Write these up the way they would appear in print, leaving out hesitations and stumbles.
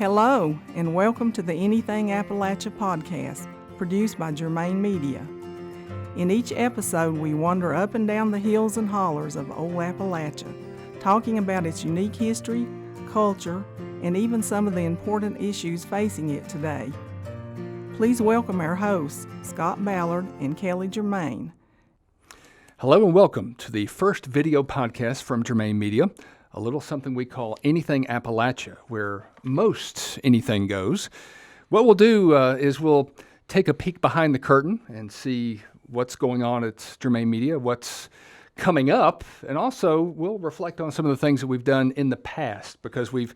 Hello, and welcome to the Anything Appalachia podcast, produced by Germain Media. In each episode, we wander up and down the hills and hollers of old Appalachia, talking about its unique history, culture, and even some of the important issues facing it today. Please welcome our hosts, Scott Ballard and Kelly Germain. Hello and welcome to the first video podcast from Germain Media, a little something we call Anything Appalachia, where most anything goes. What we'll do is we'll take a peek behind the curtain and see what's going on at Germain Media, what's coming up, and also we'll reflect on some of the things that we've done in the past, because we've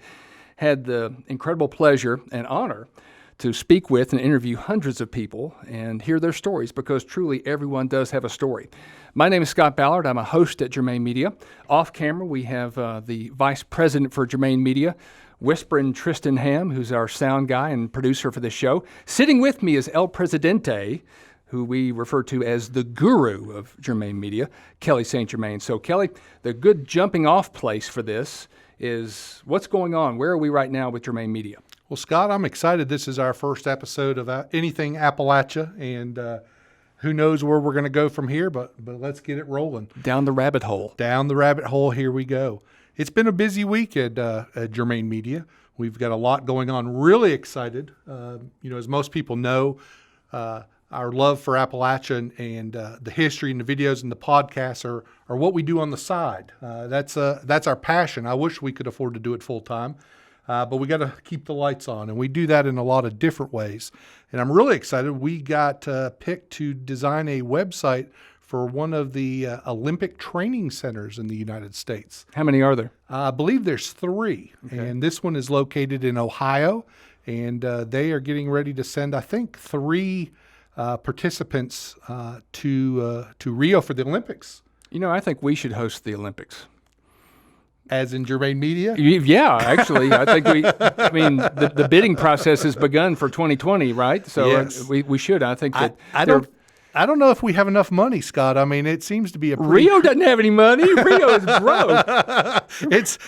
had the incredible pleasure and honor to speak with and interview hundreds of people and hear their stories, because truly everyone does have a story. My name is Scott Ballard. I'm a host at Germain Media. Off camera, we have the vice president for Germain Media, Whispering Tristan Ham, who's our sound guy and producer for the show. Sitting with me is El Presidente, who we refer to as the guru of Germain Media, Kelly St. Germain. So Kelly, the good jumping off place for this is what's going on? Where are we right now with Germain Media? Well, Scott, I'm excited. This is our first episode of Anything Appalachia, and who knows where we're going to go from here, but let's get it rolling. Down the rabbit hole. Down the rabbit hole, here we go. It's been a busy week at Germain Media. We've got a lot going on. Really excited. As most people know, our love for Appalachia and the history and the videos and the podcasts are what we do on the side. That's our passion. I wish we could afford to do it full time. But we got to keep the lights on, and we do that in a lot of different ways. And I'm really excited. We got picked to design a website for one of the Olympic training centers in the United States. How many are there? I believe there's 3, okay. And this one is located in Ohio, and they are getting ready to send, I think, 3 participants to Rio for the Olympics. I think we should host the Olympics. As in Germain Media? Yeah, actually, I think the bidding process has begun for 2020, right? So yes. We should. I think that I don't know if we have enough money, Scott. I mean, it seems to be a pretty Rio doesn't have any money. Rio is broke.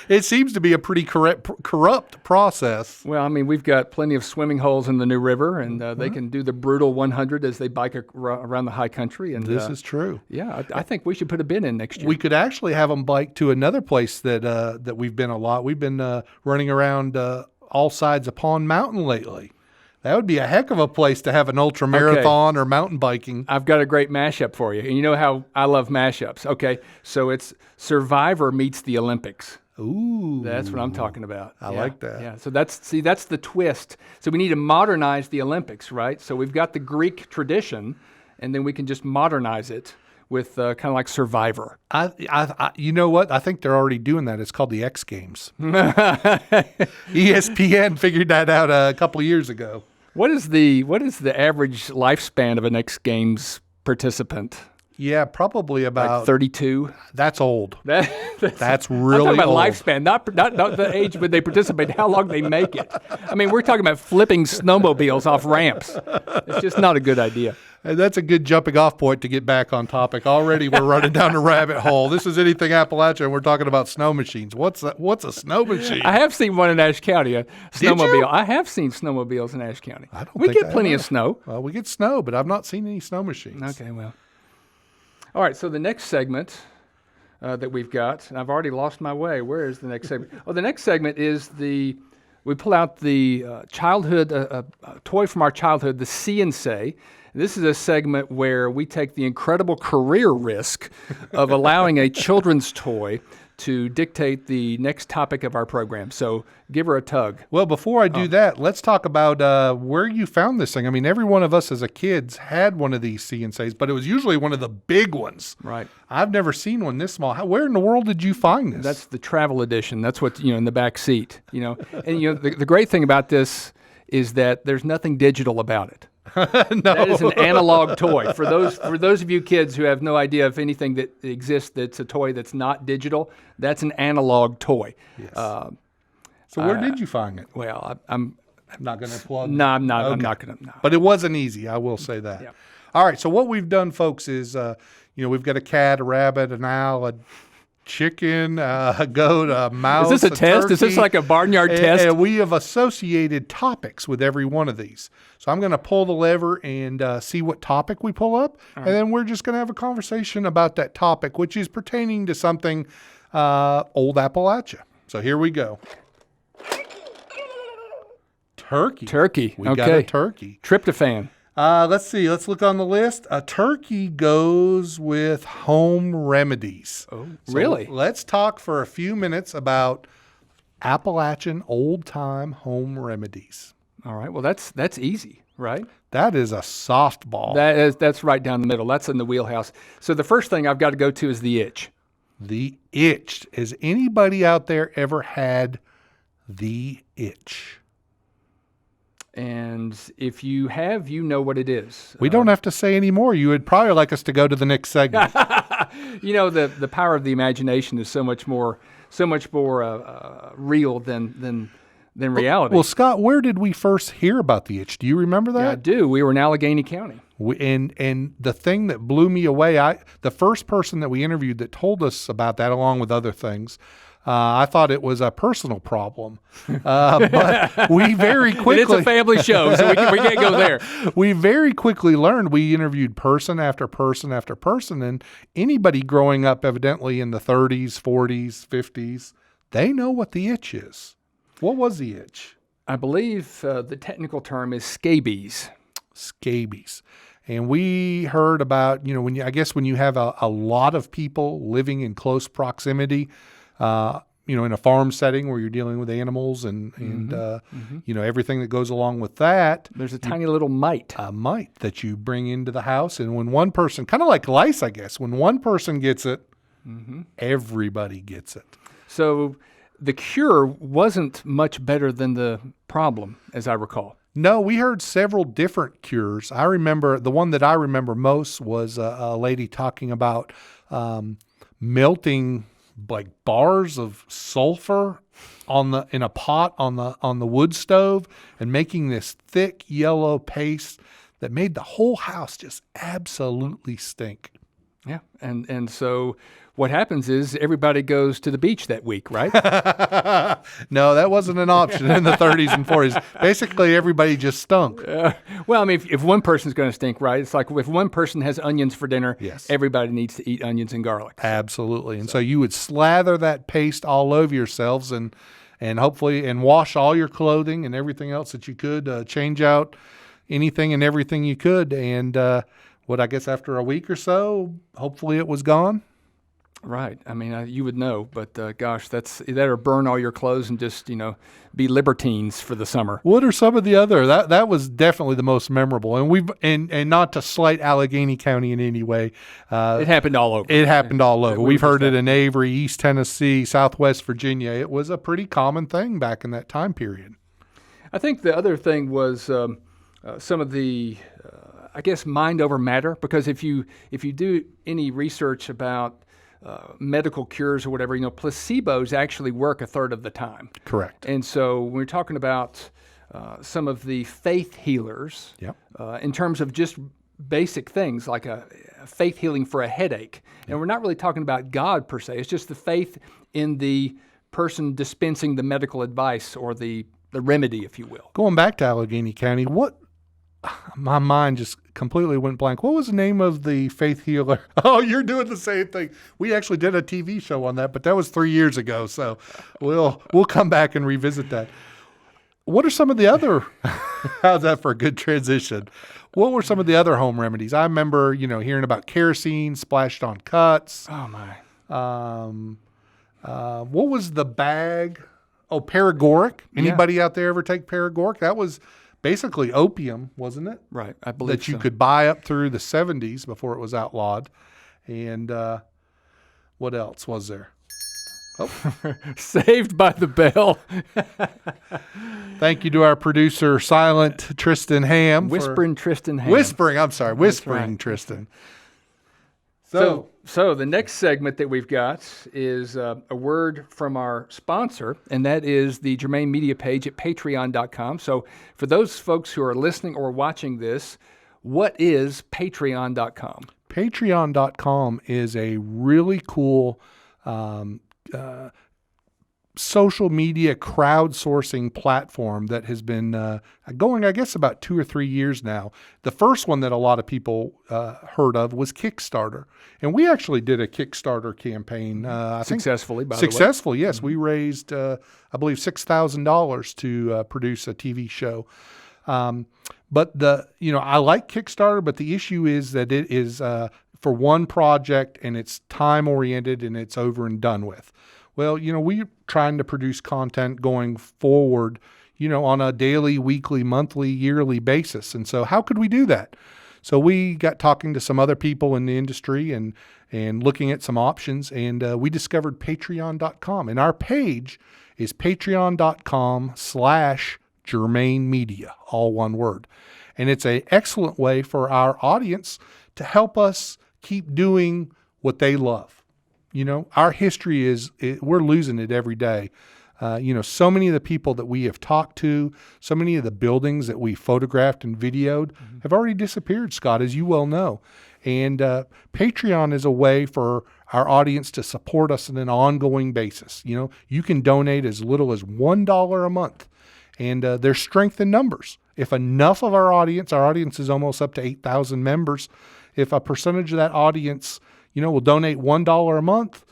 It seems to be a pretty corrupt process. Well, I mean, we've got plenty of swimming holes in the new river, and they can do the brutal 100 as they bike around the high country. And this is true. Yeah, I think we should put a bid in next year. We could actually have them bike to another place that we've been a lot. We've been running around all sides of Pond Mountain lately. That would be a heck of a place to have an ultra marathon or mountain biking. I've got a great mashup for you. And you know how I love mashups. Okay, so it's Survivor meets the Olympics. Ooh. That's what I'm talking about. I like that. Yeah, so that's the twist. So we need to modernize the Olympics, right? So we've got the Greek tradition, and then we can just modernize it with kind of like Survivor. I you know what? I think they're already doing that. It's called the X Games. ESPN figured that out a couple of years ago. What is the average lifespan of an X Games participant? Yeah, probably about like 32. That's old. That's really I'm talking about old. lifespan, not the age when they participate, how long they make it. I mean, we're talking about flipping snowmobiles off ramps. It's just not a good idea. And that's a good jumping off point to get back on topic. Already we're running down the rabbit hole. This is Anything Appalachia, and we're talking about snow machines. What's a snow machine? I have seen one in Ashe County, a snowmobile. Did you? I have seen snowmobiles in Ashe County. We get plenty of snow. Well, we get snow, but I've not seen any snow machines. Okay, well. All right, so the next segment that we've got, and I've already lost my way. Where is the next segment? Oh, the next segment is we pull out the childhood, a toy from our childhood, the See and Say. This is a segment where we take the incredible career risk of allowing a children's toy to dictate the next topic of our program. So give her a tug. Well, before I do that, let's talk about where you found this thing. I mean, every one of us as a kids had one of these See and Says, but it was usually one of the big ones. Right. I've never seen one this small. Where in the world did you find this? That's the travel edition. That's what, in the back seat, And, the great thing about this is that there's nothing digital about it. No. That is an analog toy. For those of you kids who have no idea of anything that exists that's a toy that's not digital, that's an analog toy. Yes. So where did you find it? Well, I'm not going to plug. No, I'm not. Okay. I'm not going to. No. But it wasn't easy. I will say that. Yeah. All right. So what we've done, folks, is we've got a cat, a rabbit, an owl, chicken, goat, mouse. Is this a test? turkey, Is this like a barnyard test? And we have associated topics with every one of these. So I'm going to pull the lever and see what topic we pull up. And then we're just going to have a conversation about that topic, which is pertaining to something old Appalachia. So here we go. Turkey. We got a turkey. Tryptophan. Let's see. Let's look on the list. A turkey goes with home remedies. Oh, So really? Let's talk for a few minutes about Appalachian old-time home remedies. All right. Well, that's easy, right? That is a softball. That's right down the middle. That's in the wheelhouse. So the first thing I've got to go to is the itch. The itch. Has anybody out there ever had the itch? And if you have, you know what it is. We don't have to say any more. You would probably like us to go to the next segment. You know, the power of the imagination is so much more real than reality. Well, Scott, where did we first hear about the itch? Do you remember that? Yeah, I do. We were in Allegheny County. And the thing that blew me away, the first person that we interviewed that told us about that, along with other things, I thought it was a personal problem, but we very quickly... It's a family show, so we can't go there. We very quickly learned. We interviewed person after person after person, and anybody growing up evidently in the 30s, 40s, 50s, they know what the itch is. What was the itch? I believe the technical term is scabies. Scabies. And we heard about, when you have a lot of people living in close proximity, in a farm setting where you're dealing with animals and everything that goes along with that. There's a tiny little mite. A mite that you bring into the house. And when one person, kind of like lice, I guess, when one person gets it, everybody gets it. So the cure wasn't much better than the problem, as I recall. No, we heard several different cures. I remember, the one that I remember most was a lady talking about melting like bars of sulfur in a pot on the wood stove and making this thick yellow paste that made the whole house just absolutely stink. Yeah, and so what happens is everybody goes to the beach that week, right? No, that wasn't an option in the 30s and 40s. Basically, everybody just stunk. Well, I mean, if one person's going to stink, right? It's like if one person has onions for dinner, yes, everybody needs to eat onions and garlic. Absolutely. And so you would slather that paste all over yourselves and hopefully wash all your clothing and everything else that you could, change out anything and everything you could. And I guess after a week or so, hopefully it was gone. Right. I mean, you would know, but gosh, that'll burn all your clothes and just, be libertines for the summer. What are some of the other? That was definitely the most memorable. And and not to slight Allegheny County in any way. It happened all over. It happened all over. We've heard it in Avery, East Tennessee, Southwest Virginia. It was a pretty common thing back in that time period. I think the other thing was some of the, I guess, mind over matter, because if you do any research about medical cures or whatever, placebos actually work a third of the time. Correct. And so when we're talking about some of the faith healers, yep, in terms of just basic things like a faith healing for a headache, and we're not really talking about God per se, it's just the faith in the person dispensing the medical advice or the remedy, if you will. Going back to Allegheny County, my mind just completely went blank. What was the name of the faith healer? Oh, you're doing the same thing. We actually did a TV show on that, but that was 3 years ago. So we'll come back and revisit that. What are some of the other, how's that for a good transition? What were some of the other home remedies? I remember, hearing about kerosene splashed on cuts. Oh my. What was the bag? Oh, paregoric. Anybody out there ever take paregoric? That was basically opium, wasn't it? Right, I believe that you could buy up through the 70s before it was outlawed. And what else was there? Oh, Saved by the Bell. Thank you to our producer, Silent Tristan Ham. Whispering Tristan Ham. Whispering right. Tristan. So the next segment that we've got is a word from our sponsor, and that is the Germain Media page at patreon.com. So for those folks who are listening or watching this, what is patreon.com? Patreon.com is a really cool social media crowdsourcing platform that has been going, I guess, about 2 or 3 years now. The first one that a lot of people heard of was Kickstarter. And we actually did a Kickstarter campaign. Successfully, by the way. Successfully, yes. We raised, I believe, $6,000 to produce a TV show. But I like Kickstarter, but the issue is that it is for one project and it's time oriented and it's over and done with. Well, we're trying to produce content going forward, on a daily, weekly, monthly, yearly basis. And so how could we do that? So we got talking to some other people in the industry and looking at some options, and we discovered patreon.com. And our page is patreon.com/Germain Media, all one word. And it's an excellent way for our audience to help us keep doing what they love. Our history we're losing it every day. So many of the people that we have talked to, so many of the buildings that we photographed and videoed have already disappeared, Scott, as you well know. And Patreon is a way for our audience to support us on an ongoing basis. You can donate as little as $1 a month, and there's strength in numbers. If enough of our audience is almost up to 8,000 members, if a percentage of that audience will donate $1 a month,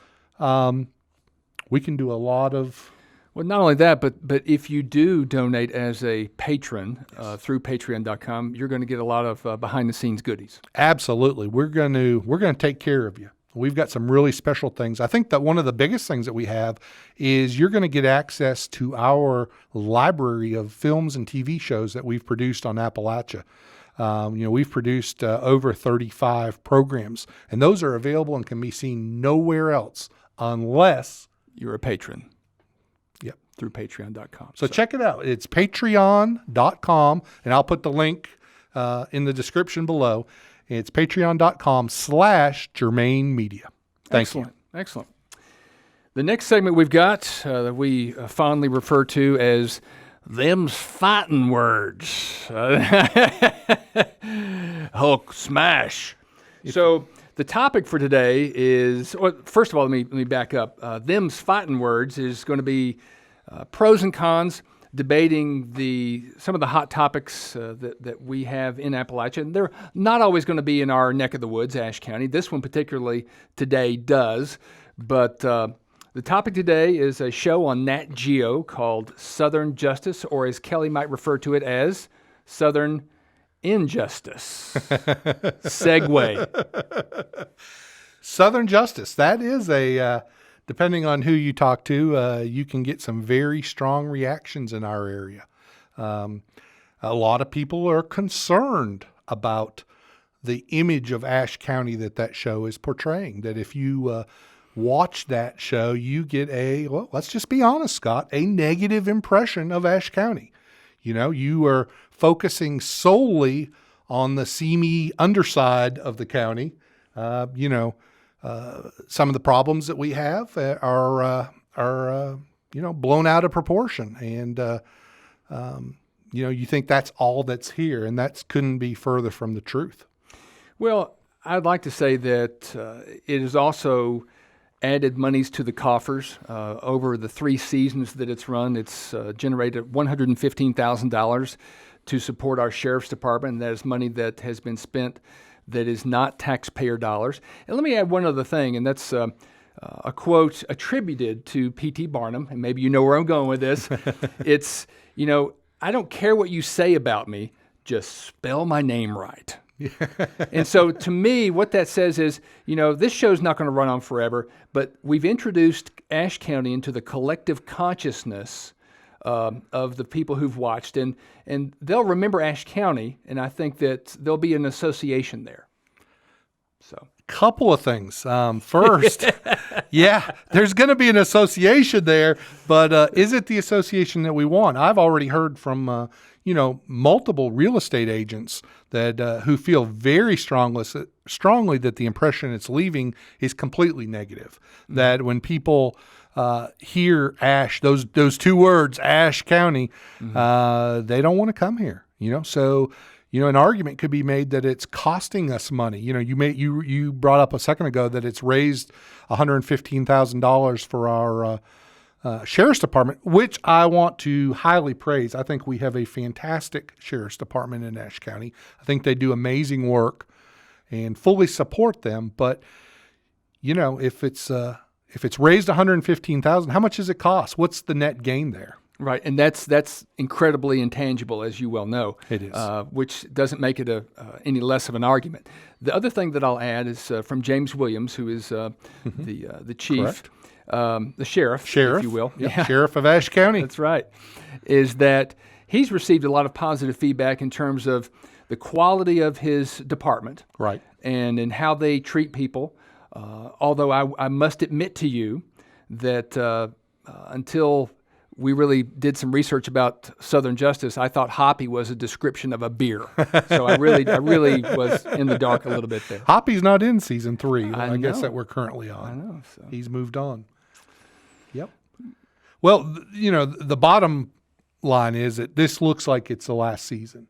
we can do a lot of... Well, not only that, but if you do donate as a patron through patreon.com, you're going to get a lot of behind-the-scenes goodies. Absolutely. We're going to take care of you. We've got some really special things. I think that one of the biggest things that we have is you're going to get access to our library of films and TV shows that we've produced on Appalachia. We've produced over 35 programs, and those are available and can be seen nowhere else unless you're a patron. Yep. Through patreon.com. So check it out. It's patreon.com, and I'll put the link in the description below. It's patreon.com/Germain Media. Thank you. Excellent. The next segment we've got that we fondly refer to as them's fighting words. Hulk smash. So the topic for today is, well, first of all, let me back up. Them's fighting words is going to be pros and cons, debating some of the hot topics that we have in Appalachia. And they're not always going to be in our neck of the woods, Ashe County. This one particularly today does. But the topic today is a show on Nat Geo called Southern Justice, or as Kelly might refer to it as Southern Injustice. Segue. Southern Justice. That is depending on who you talk to, you can get some very strong reactions in our area. A lot of people are concerned about the image of Ashe County that show is portraying. That if you watch that show, you get let's just be honest, Scott, a negative impression of Ashe County. You are focusing solely on the seamy underside of the county. Some of the problems that we have are blown out of proportion. And, you think that's all that's here, and that couldn't be further from the truth. Well, I'd like to say that it has also added monies to the coffers. Over the 3 seasons that it's run, it's generated $115,000 to support our sheriff's department. And that is money that has been spent that is not taxpayer dollars. And let me add one other thing, and that's a quote attributed to P.T. Barnum, and maybe you know where I'm going with this. It's, I don't care what you say about me, just spell my name right. And so to me, what that says is, this show's not going to run on forever, but we've introduced Ashe County into the collective consciousness of the people who've watched, and they'll remember Ashe County, and I think that there'll be an association there. So, couple of things. First, yeah, there's going to be an association there, but is it the association that we want? I've already heard from multiple real estate agents that who feel very strongly that the impression it's leaving is completely negative. Mm-hmm. That when people hear Ashe, those 2 words, Ashe County, mm-hmm. They don't want to come here. So, an argument could be made that it's costing us money. You brought up a second ago that it's raised $115,000 for our Sheriff's Department, which I want to highly praise. I think we have a fantastic Sheriff's Department in Ashe County. I think they do amazing work and fully support them. But, if it's raised $115,000, how much does it cost? What's the net gain there? Right, and that's incredibly intangible, as you well know. It is. Which doesn't make it any less of an argument. The other thing that I'll add is from James Williams, who is the chief, the sheriff, if you will. Yep. Yeah. Sheriff of Ashe County. That's right. Is that he's received a lot of positive feedback in terms of the quality of his department. Right. And in how they treat people. Although I must admit to you that until we really did some research about Southern Justice, I thought hoppy was a description of a beer. So I really was in the dark a little bit there. Hoppy's not in season 3, I guess, know. that we're currently on. I know. So. He's moved on. Yep. Well, the bottom line is that this looks like it's the last season.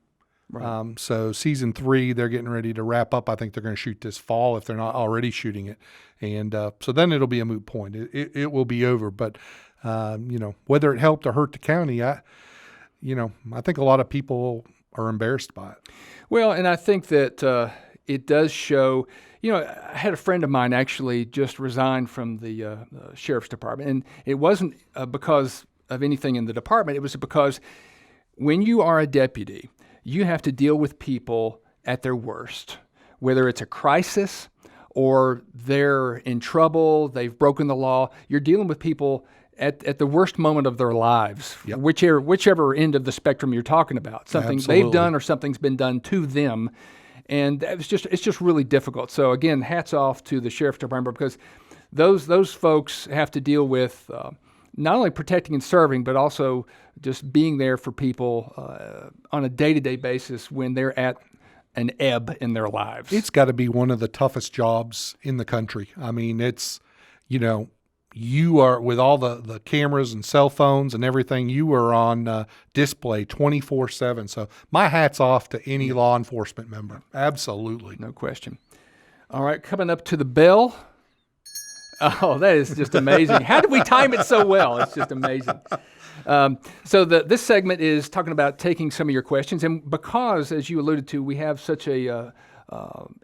Right. So season 3, they're getting ready to wrap up. I think they're going to shoot this fall if they're not already shooting it. And so then it'll be a moot point. It will be over. But, whether it helped or hurt the county, I think a lot of people are embarrassed by it. Well, and I think that it does show, I had a friend of mine actually just resigned from the Sheriff's Department. And it wasn't because of anything in the department. It was because when you are a deputy, you have to deal with people at their worst, whether it's a crisis or they're in trouble, they've broken the law. You're dealing with people at the worst moment of their lives, yep. whichever end of the spectrum you're talking about. Something Absolutely. they've done or something's been done to them. And it's just really difficult. So again, hats off to the Sheriff's Department, because those folks have to deal with not only protecting and serving, but also just being there for people on a day-to-day basis when they're at an ebb in their lives. It's got to be one of the toughest jobs in the country. I mean, it's, you are, with all the cameras and cell phones and everything, you are on display 24/7. So my hat's off to any law enforcement member. Absolutely. No question. All right, coming up to the bell. Oh, that is just amazing. How did we time it so well? It's just amazing. So this segment is talking about taking some of your questions. And because, as you alluded to, we have such a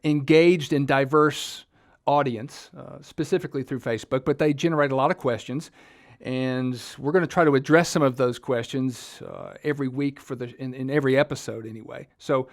engaged and diverse audience, specifically through Facebook, but they generate a lot of questions. And we're going to try to address some of those questions every week in every episode anyway. So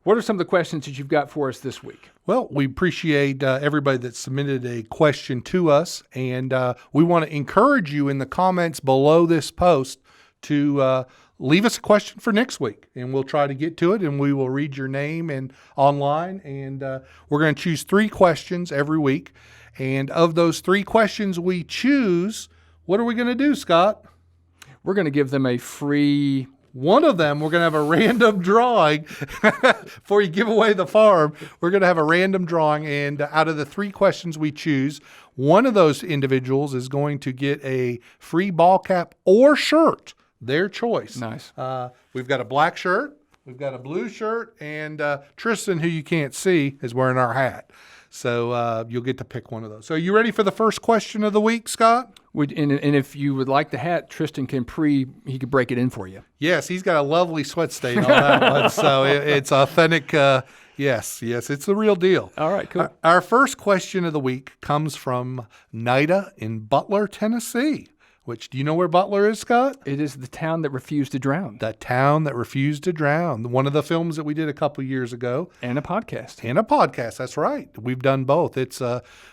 what are some of the questions that you've got for us this week? Well, we appreciate everybody that submitted a question to us, and we want to encourage you in the comments below this post to leave us a question for next week, and we'll try to get to it, and we will read your name and online, and we're going to choose 3 questions every week. And of those 3 questions we choose, what are we going to do, Scott? We're going to give them a free... One of them, we're going to have a random drawing. Before you give away the farm, we're going to have a random drawing, and out of the 3 questions we choose, one of those individuals is going to get a free ball cap or shirt, their choice. Nice. We've got a black shirt, we've got a blue shirt, and Tristan, who you can't see, is wearing our hat. So you'll get to pick one of those. So are you ready for the first question of the week, Scott? And if you would like the hat, Tristan he could break it in for you. Yes, he's got a lovely sweat stain on that one, so it's authentic. Yes, it's the real deal. All right, cool. Our first question of the week comes from Nida in Butler, Tennessee. Which, do you know where Butler is, Scott? It is the town that refused to drown. The town that refused to drown. One of the films that we did a couple years ago. And a podcast. That's right. We've done both. It's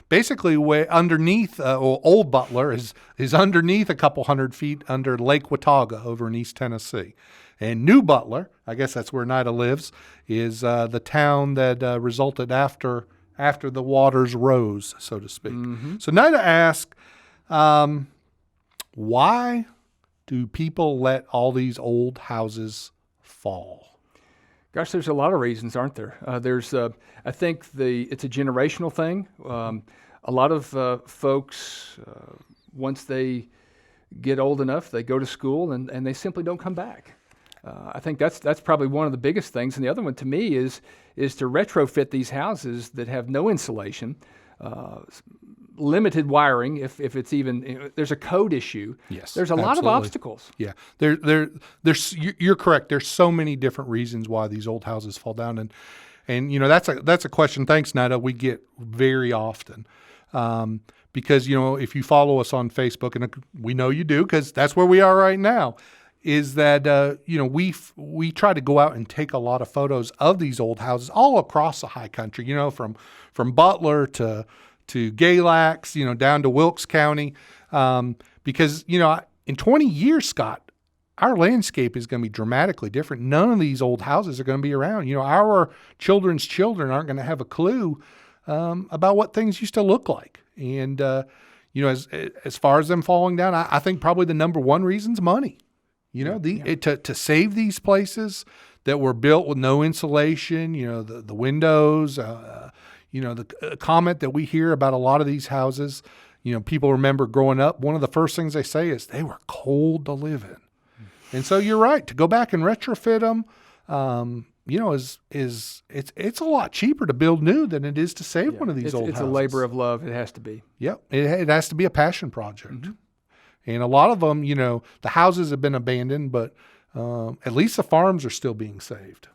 basically where underneath, Old Butler is underneath a couple hundred feet under Lake Watauga over in East Tennessee. And New Butler, I guess that's where Nida lives, is the town that resulted after the waters rose, so to speak. Mm-hmm. So Nida asked... why do people let all these old houses fall? Gosh, there's a lot of reasons, aren't there? I think it's a generational thing. A lot of folks, once they get old enough, they go to school and they simply don't come back. I think that's probably one of the biggest things. And the other one to me is to retrofit these houses that have no insulation, limited wiring. If it's even, there's a code issue. Yes, there's a lot of obstacles. Yeah, you're correct. There's so many different reasons why these old houses fall down, and you know that's a question. Thanks, Nada. We get very often. Because, you know, if you follow us on Facebook, and we know you do because that's where we are right now, is that, you know, we try to go out and take a lot of photos of these old houses all across the high country, you know, from Butler to Galax, you know, down to Wilkes County. Because, you know, in 20 years, Scott, our landscape is going to be dramatically different. None of these old houses are going to be around. You know, our children's children aren't going to have a clue about what things used to look like. And, you know, as far as them falling down, I think probably the number one reason is money. You know, to save these places that were built with no insulation, you know, the windows, you know, the comment that we hear about a lot of these houses, you know, people remember growing up, one of the first things they say is they were cold to live in. And so you're right, to go back and retrofit them, you know, it's a lot cheaper to build new than it is to save one of these old houses. It's a labor of love. It has to be. Yep. It has to be a passion project. And a lot of them, you know, the houses have been abandoned, but at least the farms are still being saved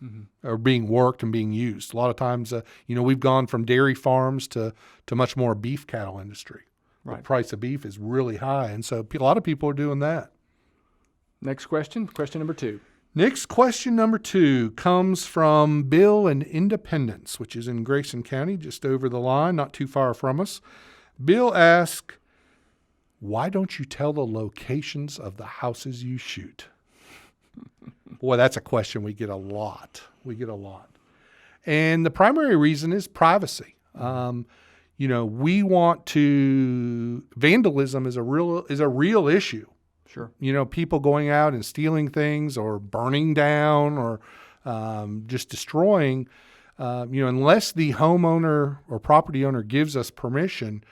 or being worked and being used. A lot of times, you know, we've gone from dairy farms to much more beef cattle industry. Right. The price of beef is really high. And so a lot of people are doing that. Next question number 2. Next question number 2 comes from Bill in Independence, which is in Grayson County, just over the line, not too far from us. Bill asks, why don't you tell the locations of the houses you shoot? Boy, that's a question we get a lot. And the primary reason is privacy. You know, we want to, vandalism is a real issue. Sure. You know, people going out and stealing things or burning down or just destroying, you know, unless the homeowner or property owner gives us permission,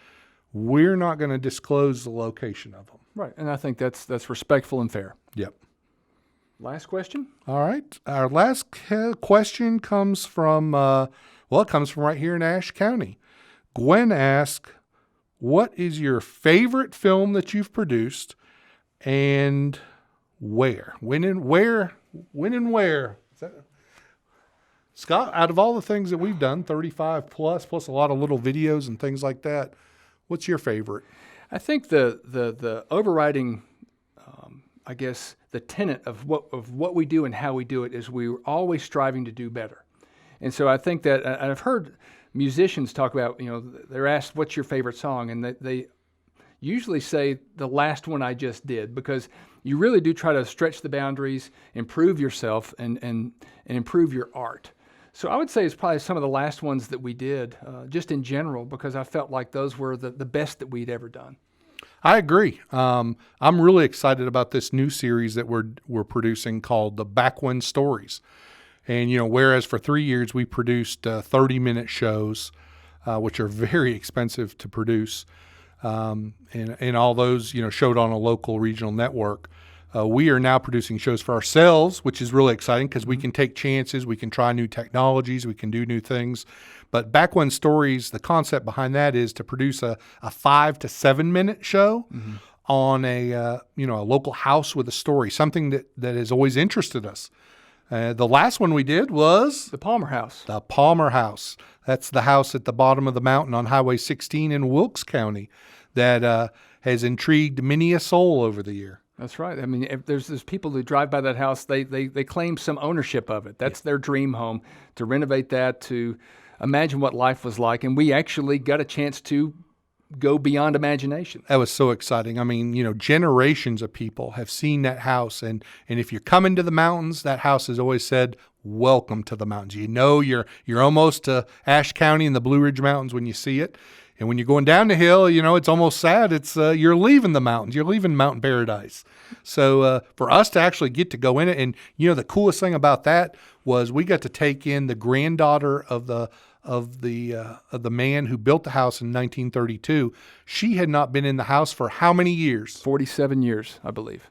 we're not going to disclose the location of them. Right. And I think that's respectful and fair. Yep. Last question. All right. Our last question comes from, it comes from right here in Ashe County. Gwen asks, what is your favorite film that you've produced? And where? When and where? Scott, out of all the things that we've done, 35 plus a lot of little videos and things like that, what's your favorite? I think the overriding, I guess, the tenet of what we do and how we do it is we're always striving to do better. And so I think that, and I've heard musicians talk about, you know, they're asked, what's your favorite song? And they usually say the last one I just did, because you really do try to stretch the boundaries, improve yourself, and improve your art. So I would say it's probably some of the last ones that we did, just in general, because I felt like those were the best that we'd ever done. I agree. I'm really excited about this new series that we're producing called the Backwin Stories. And, you know, whereas for 3 years we produced 30-minute shows, which are very expensive to produce, and all those, you know, showed on a local regional network. We are now producing shows for ourselves, which is really exciting because we can take chances, we can try new technologies, we can do new things. But Backwin Stories, the concept behind that is to produce a 5 to 7 minute show on a local house with a story, something that has always interested us. The last one we did was the Palmer House. The Palmer House. That's the house at the bottom of the mountain on Highway 16 in Wilkes County that has intrigued many a soul over the year. That's right. I mean, if there's people who drive by that house, they claim some ownership of it. That's their dream home, to renovate that, to imagine what life was like. And we actually got a chance to go beyond imagination. That was so exciting. I mean, you know, generations of people have seen that house. And if you're coming to the mountains, that house has always said, welcome to the mountains. You know, you're almost to Ashe County and the Blue Ridge Mountains when you see it. And when you're going down the hill, you know, it's almost sad. It's you're leaving the mountains. You're leaving mountain paradise. So for us to actually get to go in it, and, you know, the coolest thing about that was we got to take in the granddaughter of the man who built the house in 1932. She had not been in the house for how many years? 47 years, I believe.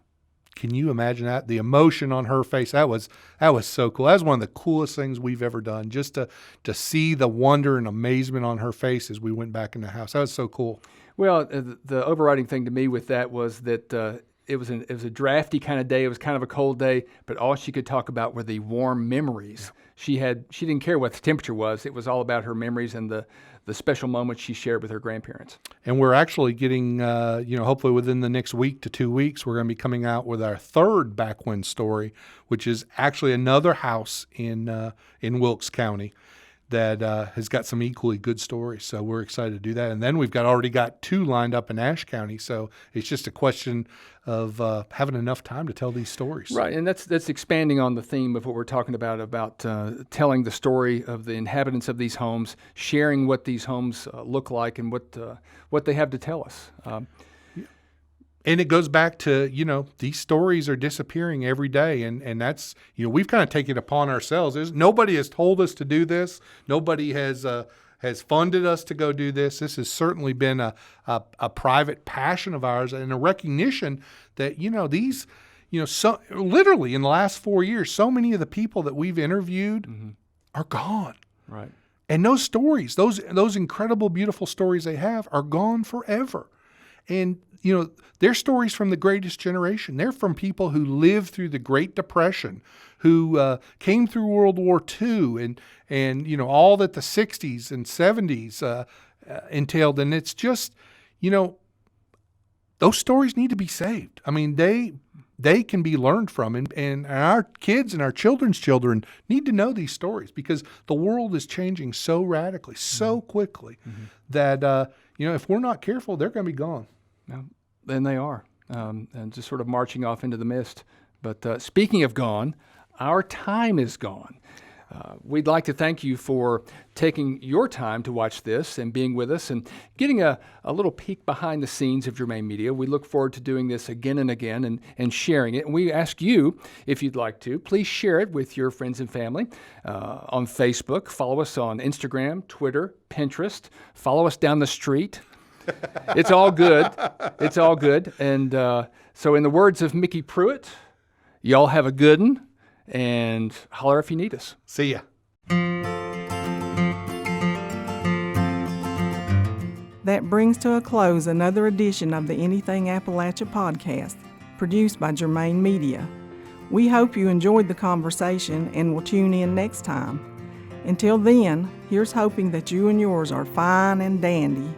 can you imagine that? The emotion on her face, that was so cool. That was one of the coolest things we've ever done, just to see the wonder and amazement on her face as we went back in the house. That was so cool. Well, the overriding thing to me with that was that it was a drafty kind of day. It was kind of a cold day, but all she could talk about were the warm memories. Yeah. She didn't care what the temperature was. It was all about her memories and the special moments she shared with her grandparents. And we're actually getting, hopefully within the next week to 2 weeks, we're going to be coming out with our third backwind story, which is actually another house in Wilkes County that has got some equally good stories. So we're excited to do that. And then we've already got 2 lined up in Ashe County. So it's just a question of having enough time to tell these stories. Right, and that's expanding on the theme of what we're talking about telling the story of the inhabitants of these homes, sharing what these homes look like and what they have to tell us. And it goes back to, these stories are disappearing every day. And that's, we've kind of taken it upon ourselves. Nobody has told us to do this. Nobody has funded us to go do this. This has certainly been a private passion of ours and a recognition that, so literally in the last 4 years, so many of the people that we've interviewed are gone. Right. And those stories, those incredible, beautiful stories they have are gone forever. And, they're stories from the greatest generation. They're from people who lived through the Great Depression, who came through World War II and all that the 60s and 70s entailed. And it's just, those stories need to be saved. I mean, they can be learned from, and our kids and our children's children need to know these stories because the world is changing so radically, so quickly that, if we're not careful, they're going to be gone. No, then they are, and just sort of marching off into the mist. But speaking of gone, our time is gone. We'd like to thank you for taking your time to watch this and being with us and getting a little peek behind the scenes of Germain Media. We look forward to doing this again and again and sharing it. And we ask you, if you'd like to, please share it with your friends and family on Facebook. Follow us on Instagram, Twitter, Pinterest. Follow us down the street. It's all good. It's all good. And so in the words of Mickey Pruitt, y'all have a good one. And holler if you need us. See ya. That brings to a close another edition of the Anything Appalachia podcast, produced by Germain Media. We hope you enjoyed the conversation and will tune in next time. Until then, here's hoping that you and yours are fine and dandy.